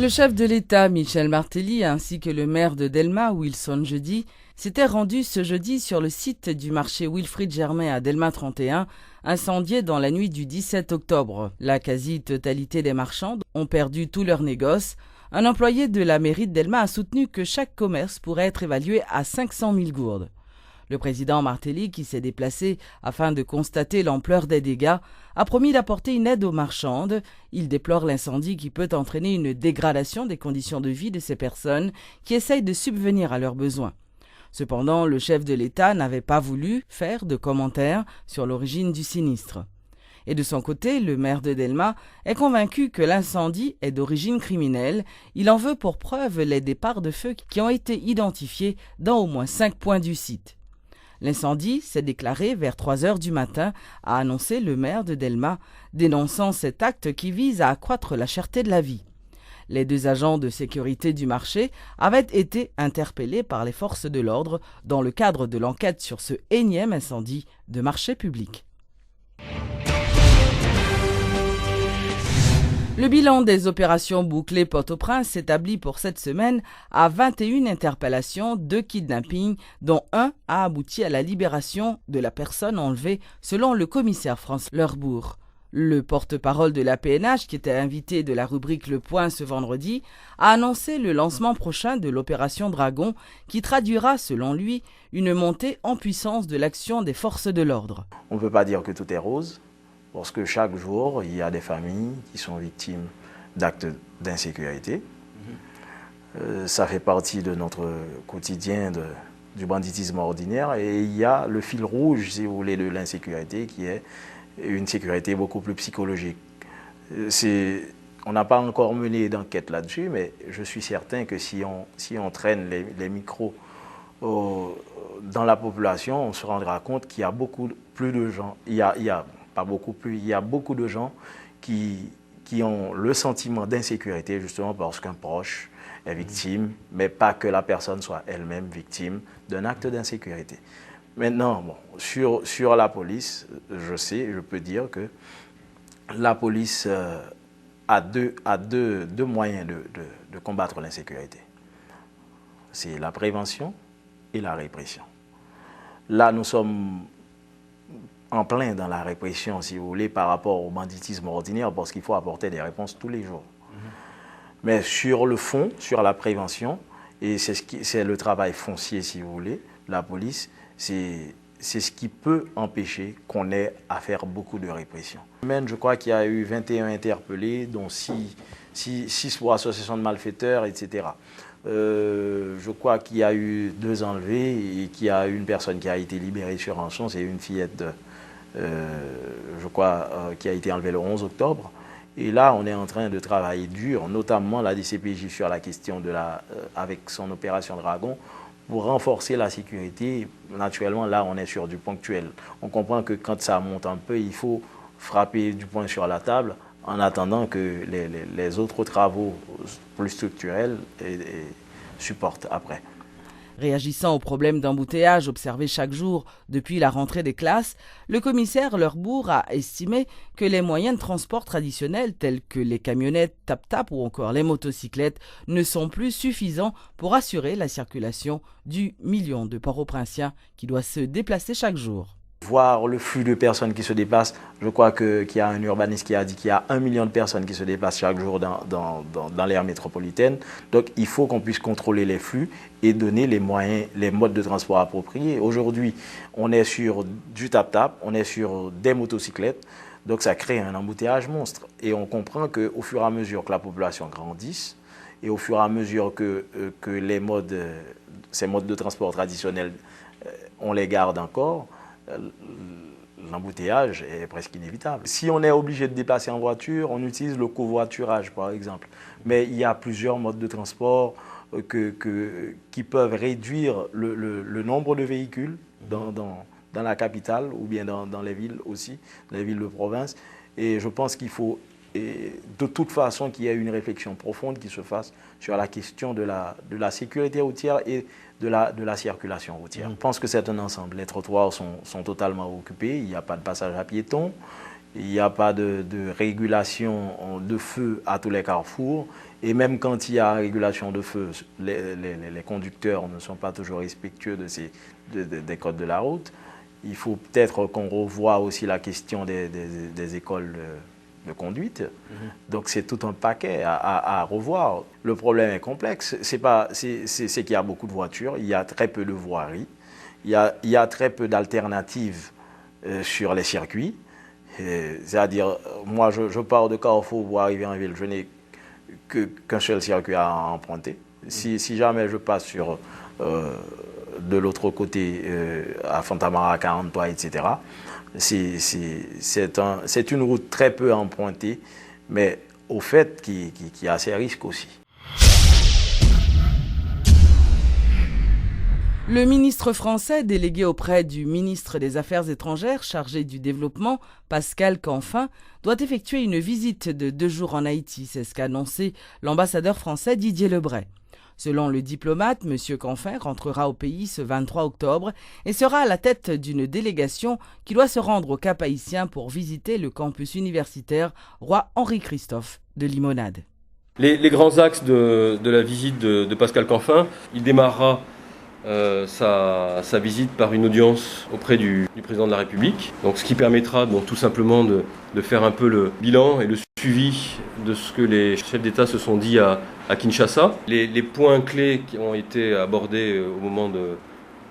Le chef de l'État, Michel Martelly, ainsi que le maire de Delmas, Wilson Jeudi, s'étaient rendus ce jeudi sur le site du marché Wilfrid Germain à Delmas 31, incendié dans la nuit du 17 octobre. La quasi-totalité des marchands ont perdu tous leurs négoces. Un employé de la mairie de Delmas a soutenu que chaque commerce pourrait être évalué à 500 000 gourdes. Le président Martelly, qui s'est déplacé afin de constater l'ampleur des dégâts, a promis d'apporter une aide aux marchandes. Il déplore l'incendie qui peut entraîner une dégradation des conditions de vie de ces personnes qui essayent de subvenir à leurs besoins. Cependant, le chef de l'État n'avait pas voulu faire de commentaires sur l'origine du sinistre. Et de son côté, le maire de Delmas est convaincu que l'incendie est d'origine criminelle. Il en veut pour preuve les départs de feu qui ont été identifiés dans au moins 5 points du site. L'incendie s'est déclaré vers 3 heures du matin, a annoncé le maire de Delmas, dénonçant cet acte qui vise à accroître la cherté de la vie. Les 2 agents de sécurité du marché avaient été interpellés par les forces de l'ordre dans le cadre de l'enquête sur ce énième incendie de marché public. Le bilan des opérations bouclées Port-au-Prince s'établit pour cette semaine à 21 interpellations, 2 kidnappings, dont un a abouti à la libération de la personne enlevée selon le commissaire France Lerbourg. Le porte-parole de la PNH, qui était invité de la rubrique Le Point ce vendredi, a annoncé le lancement prochain de l'opération Dragon qui traduira, selon lui, une montée en puissance de l'action des forces de l'ordre. On ne peut pas dire que tout est rose. Parce que chaque jour, il y a des familles qui sont victimes d'actes d'insécurité. Ça fait partie de notre quotidien du banditisme ordinaire. Et il y a le fil rouge, si vous voulez, de l'insécurité, qui est une sécurité beaucoup plus psychologique. On n'a pas encore mené d'enquête là-dessus, mais je suis certain que si on traîne les micros dans la population, on se rendra compte qu'il y a beaucoup plus de gens. Il y a beaucoup de gens qui ont le sentiment d'insécurité justement parce qu'un proche est victime, mais pas que la personne soit elle-même victime d'un acte d'insécurité. Maintenant, bon, sur la police, je peux dire que la police a deux moyens de combattre l'insécurité. C'est la prévention et la répression. Là, nous sommes en plein dans la répression, si vous voulez, par rapport au banditisme ordinaire, parce qu'il faut apporter des réponses tous les jours. Mais sur le fond, sur la prévention, et c'est le travail foncier, si vous voulez, la police, c'est ce qui peut empêcher qu'on ait à faire beaucoup de répression. Je crois qu'il y a eu 21 interpellés, dont 6 pour association de malfaiteurs, etc. Je crois qu'il y a eu 2 enlevés et qu'il y a une personne qui a été libérée sur rançon, c'est une fillette je crois, qui a été enlevé le 11 octobre. Et là, on est en train de travailler dur, notamment la DCPJ sur la question avec son opération Dragon, pour renforcer la sécurité. Naturellement, là, on est sur du ponctuel. On comprend que quand ça monte un peu, il faut frapper du poing sur la table en attendant que les autres travaux plus structurels supportent après. Réagissant aux problèmes d'embouteillage observés chaque jour depuis la rentrée des classes, le commissaire Lerbourg a estimé que les moyens de transport traditionnels tels que les camionnettes tap-tap ou encore les motocyclettes ne sont plus suffisants pour assurer la circulation du million de Port-au-Prinsiens qui doit se déplacer chaque jour. Voir le flux de personnes qui se déplacent, je crois qu'il y a un urbaniste qui a dit qu'il y a 1 million de personnes qui se déplacent chaque jour dans l'aire métropolitaine. Donc il faut qu'on puisse contrôler les flux et donner les moyens, les modes de transport appropriés. Aujourd'hui, on est sur du tap-tap, on est sur des motocyclettes, donc ça crée un embouteillage monstre. Et on comprend qu'au fur et à mesure que la population grandisse et au fur et à mesure que ces modes de transport traditionnels, on les garde encore, l'embouteillage est presque inévitable. Si on est obligé de déplacer en voiture, on utilise le covoiturage par exemple. Mais il y a plusieurs modes de transport qui peuvent réduire le nombre de véhicules dans la capitale ou bien dans les villes aussi, les villes de province. Et je pense qu'il faut de toute façon qu'il y ait une réflexion profonde qui se fasse sur la question de la sécurité routière et de la circulation routière. Je pense que c'est un ensemble. Les trottoirs sont totalement occupés, il n'y a pas de passage à piétons. il n'y a pas de régulation de feu à tous les carrefours. Et même quand il y a régulation de feu, les conducteurs ne sont pas toujours respectueux des codes de la route. Il faut peut-être qu'on revoie aussi la question des écoles de conduite. Donc c'est tout un paquet à revoir. Le problème est complexe. C'est qu'il y a beaucoup de voitures, il y a très peu de voiries, il y a très peu d'alternatives sur les circuits. C'est-à-dire, moi je pars de Carrefour pour arriver en ville, je n'ai qu'un seul circuit à emprunter. Si jamais je passe sur de l'autre côté à Fontamara, 43, etc., c'est une route très peu empruntée, mais au fait qui a ses risques aussi. Le ministre français délégué auprès du ministre des Affaires étrangères chargé du développement, Pascal Canfin, doit effectuer une visite de 2 jours en Haïti. C'est ce qu'a annoncé l'ambassadeur français Didier Lebray. Selon le diplomate, M. Canfin rentrera au pays ce 23 octobre et sera à la tête d'une délégation qui doit se rendre au Cap Haïtien pour visiter le campus universitaire Roi Henri-Christophe de Limonade. Les grands axes de la visite de Pascal Canfin, il démarrera sa visite par une audience auprès du président de la République, donc ce qui permettra donc, tout simplement de faire un peu le bilan et le suivi de ce que les chefs d'État se sont dit à Kinshasa. Les points clés qui ont été abordés au moment de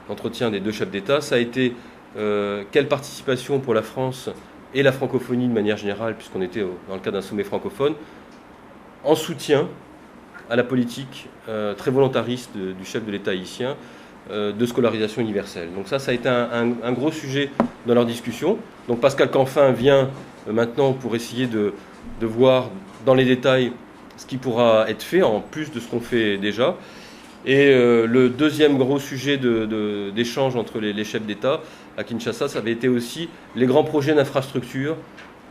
l'entretien des 2 chefs d'État, ça a été quelle participation pour la France et la francophonie de manière générale, puisqu'on était dans le cadre d'un sommet francophone, en soutien à la politique très volontariste du chef de l'État haïtien de scolarisation universelle. Donc ça a été un gros sujet dans leur discussion. Donc Pascal Canfin vient maintenant pour essayer de voir dans les détails ce qui pourra être fait, en plus de ce qu'on fait déjà. Et le deuxième gros sujet d'échange entre les chefs d'État à Kinshasa, ça avait été aussi les grands projets d'infrastructure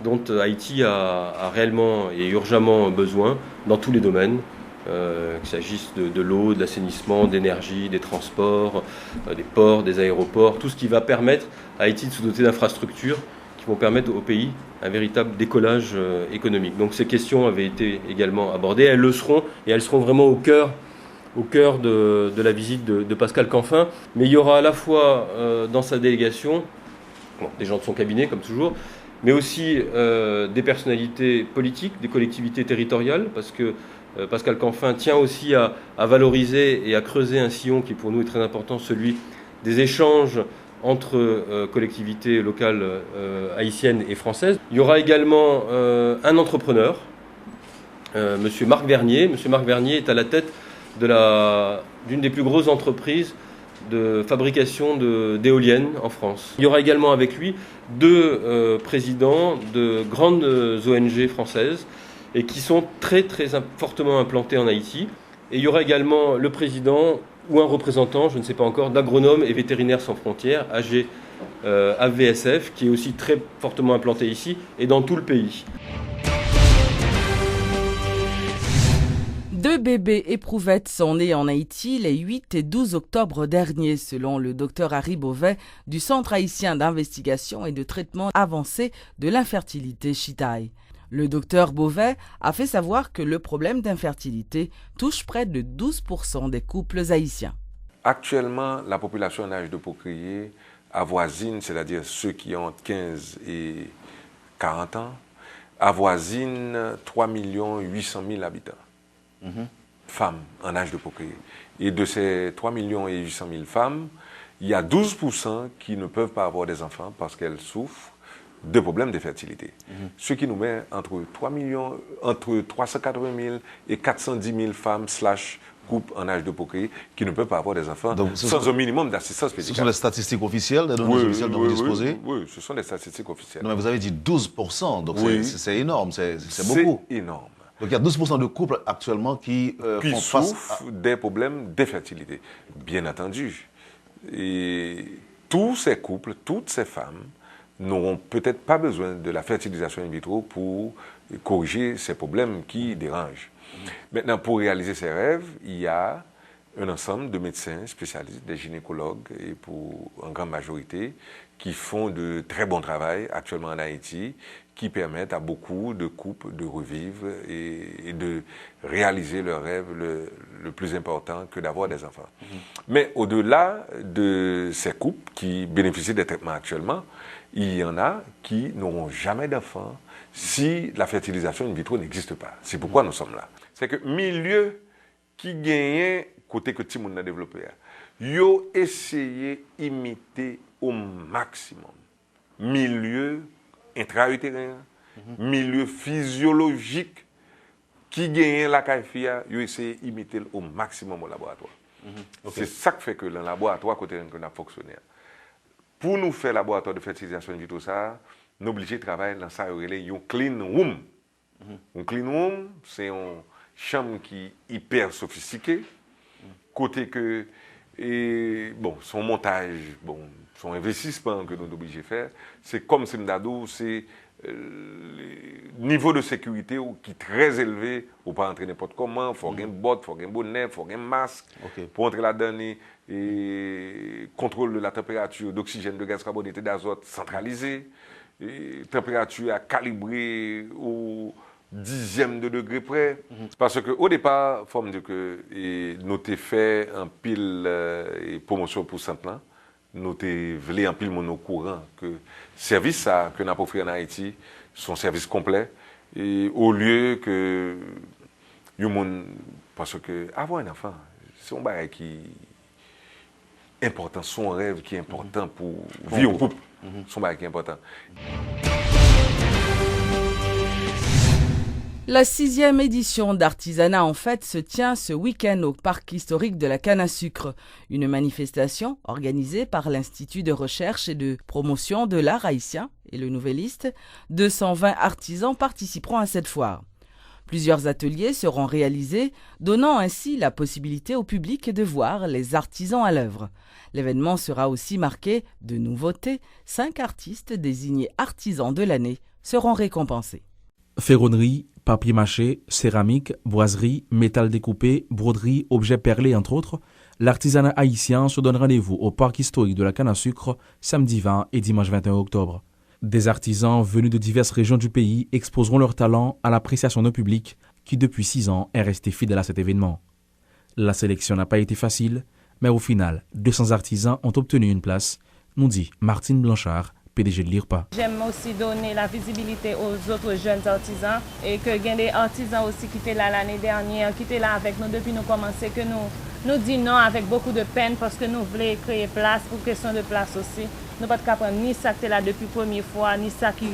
dont Haïti a réellement et urgemment besoin dans tous les domaines. Qu'il s'agisse de l'eau, de l'assainissement, d'énergie, des transports, des ports, des aéroports, tout ce qui va permettre à Haïti de se doter d'infrastructures qui vont permettre au pays un véritable décollage économique. Donc ces questions avaient été également abordées, elles le seront, et elles seront vraiment au cœur de la visite de Pascal Canfin. Mais il y aura à la fois dans sa délégation, des gens de son cabinet comme toujours, mais aussi des personnalités politiques, des collectivités territoriales, parce que Pascal Canfin tient aussi à valoriser et à creuser un sillon qui pour nous est très important, celui des échanges entre collectivités locales haïtiennes et françaises. Il y aura également un entrepreneur, M. Marc Vernier. M. Marc Vernier est à la tête d'une des plus grosses entreprises de fabrication d'éoliennes en France. Il y aura également avec lui 2 présidents de grandes ONG françaises et qui sont très fortement implantés en Haïti. Et il y aura également le président ou un représentant, je ne sais pas encore, d'Agronomes et Vétérinaires sans frontières, AVSF, qui est aussi très fortement implanté ici et dans tout le pays. 2 bébés éprouvettes sont nés en Haïti les 8 et 12 octobre dernier, selon le Dr Harry Beauvais du Centre haïtien d'investigation et de traitement avancé de l'infertilité Chitaï. Le docteur Beauvais a fait savoir que le problème d'infertilité touche près de 12% des couples haïtiens. Actuellement, la population en âge de procréer avoisine, c'est-à-dire ceux qui ont 15 et 40 ans, avoisine 3 800 000 habitants. Femmes en âge de procréer. Et de ces 3 800 000 femmes, il y a 12% qui ne peuvent pas avoir des enfants parce qu'elles souffrent de problèmes de fertilité. Ce qui nous met entre 380 000 et 410 000 femmes / couples en âge de procréer qui ne peuvent pas avoir des enfants. Donc, sans un minimum d'assistance médicale. Ce sont les statistiques officielles, les données officielles dont vous disposez? Oui, ce sont les statistiques officielles. Non, mais vous avez dit 12%, donc c'est énorme, c'est beaucoup. C'est énorme. Donc il y a 12% de couples actuellement qui font face souffrent des problèmes d'infertilité, bien entendu. Et tous ces couples, toutes ces femmes n'auront peut-être pas besoin de la fertilisation in vitro pour corriger ces problèmes qui dérangent. Maintenant, pour réaliser ces rêves, il y a un ensemble de médecins spécialistes, des gynécologues, et pour en grande majorité, qui font de très bon travail actuellement en Haïti, qui permettent à beaucoup de couples de revivre et de réaliser leur rêve le plus important que d'avoir des enfants. Mais au-delà de ces couples qui bénéficient des traitements actuellement, il y en a qui n'auront jamais d'enfants si la fertilisation in vitro n'existe pas. C'est pourquoi nous sommes là. C'est que milieu qui gagne côté que tout le monde a développé, yo essayé d'imiter au maximum milieu intra-utérin, milieu physiologique qui gagne la CAIFIA, yo essayé d'imiter au maximum au laboratoire. Okay. C'est ça qui fait que le laboratoire côté qu'on a fonctionné. Pour nous faire laboratoire de fertilisation in vitro, ça, nous sommes obligés de travailler dans ça, un clean room. Un clean room, c'est une chambre qui est hyper sophistiquée. Côté que, son montage, son investissement que nous sommes obligés de faire, c'est comme Simdado, c'est le niveau de sécurité qui est très élevé. On ne peut pas entrer n'importe comment, il faut avoir un botte, il faut avoir un bonnet, il faut avoir un masque. Okay. Pour entrer là-dedans, et contrôle de la température d'oxygène, de gaz carbonaté, d'azote centralisé, et température à calibrer au dixième de degré près. Parce qu'au départ, il faut me dire que nous avons fait un pile promotion pour Saint-Plan. Nous avons voulu un pile monocourant que service ça que nous avons offert en Haïti, son service complet. Et au lieu que parce que avoir un enfant, c'est un bagage qui est important, son rêve qui est important pour vivre en couple. Son bagage qui est important. La 6e édition d'Artisanat en Fête se tient ce week-end au parc historique de la Canne à Sucre. Une manifestation organisée par l'Institut de recherche et de promotion de l'art haïtien et le Nouvelliste. 220 artisans participeront à cette foire. Plusieurs ateliers seront réalisés, donnant ainsi la possibilité au public de voir les artisans à l'œuvre. L'événement sera aussi marqué de nouveautés. 5 artistes désignés artisans de l'année seront récompensés. Ferronnerie, papier mâché, céramique, boiserie, métal découpé, broderie, objets perlés entre autres, l'artisanat haïtien se donne rendez-vous au parc historique de la Canne à Sucre samedi 20 et dimanche 21 octobre. Des artisans venus de diverses régions du pays exposeront leur talent à l'appréciation d'un public qui depuis 6 ans est resté fidèle à cet événement. La sélection n'a pas été facile, mais au final, 200 artisans ont obtenu une place, nous dit Martine Blanchard, PDG de l'IRPA. J'aime aussi donner la visibilité aux autres jeunes artisans et que il y a des artisans aussi qui étaient là l'année dernière, qui étaient là avec nous depuis nous commencer, que nous disons non avec beaucoup de peine parce que nous voulons créer place pour question de place aussi. Nous ne pouvons pas prendre ni ça qui est là depuis la première fois, ni ça qui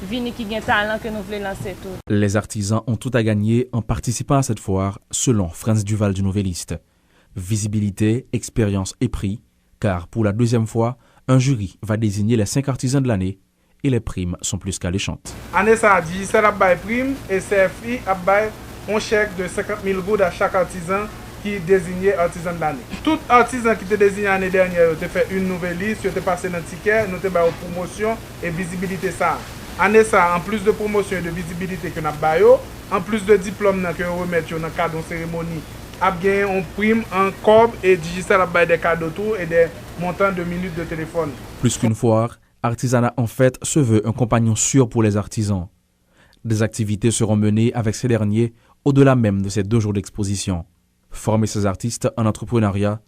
vient qui a un talent que nous voulons lancer tout. Les artisans ont tout à gagner en participant à cette foire, selon Franz Duval du Nouvelliste. Visibilité, expérience et prix, car pour la 2e fois, un jury va désigner les 5 artisans de l'année et les primes sont plus qu'alléchantes. Année ça dit, c'est la bail prime et CFI a bail un chèque de 50 000 gouttes à chaque artisan qui désigné artisan de l'année. Tout artisan qui était désigné l'année dernière, il a fait une nouvelle liste, il a passé dans le ticket, il a fait une promotion et visibilité ça. Année ça, en plus de promotion et de visibilité que nous avons, en plus de diplôme que nous remettons dans le cadre de cérémonie, a gagné une prime en corbe et digital a bail des cadeaux tout et des montants de minutes de téléphone. Plus qu'une foire, Artisanat en Fête se veut un compagnon sûr pour les artisans. Des activités seront menées avec ces derniers au-delà même de ces 2 jours d'exposition. Former ces artistes en entrepreneuriat,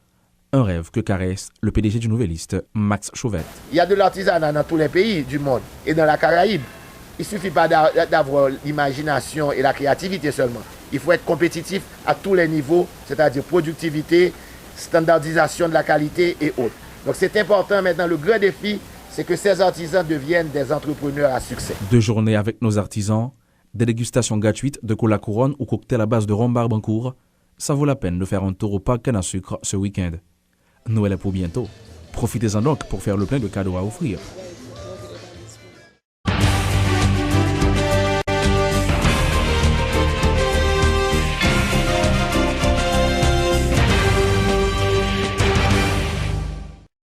un rêve que caresse le PDG du Nouvelliste, Max Chauvette. Il y a de l'artisanat dans tous les pays du monde et dans la Caraïbe. Il ne suffit pas d'avoir l'imagination et la créativité seulement. Il faut être compétitif à tous les niveaux, c'est-à-dire productivité, standardisation de la qualité et autres. Donc c'est important maintenant, le grand défi, c'est que ces artisans deviennent des entrepreneurs à succès. 2 journées avec nos artisans, des dégustations gratuites de cola couronne ou cocktail à base de rhum Barbancourt. Ça vaut la peine de faire un tour au parc Canne à Sucre ce week-end. Noël est pour bientôt. Profitez-en donc pour faire le plein de cadeaux à offrir.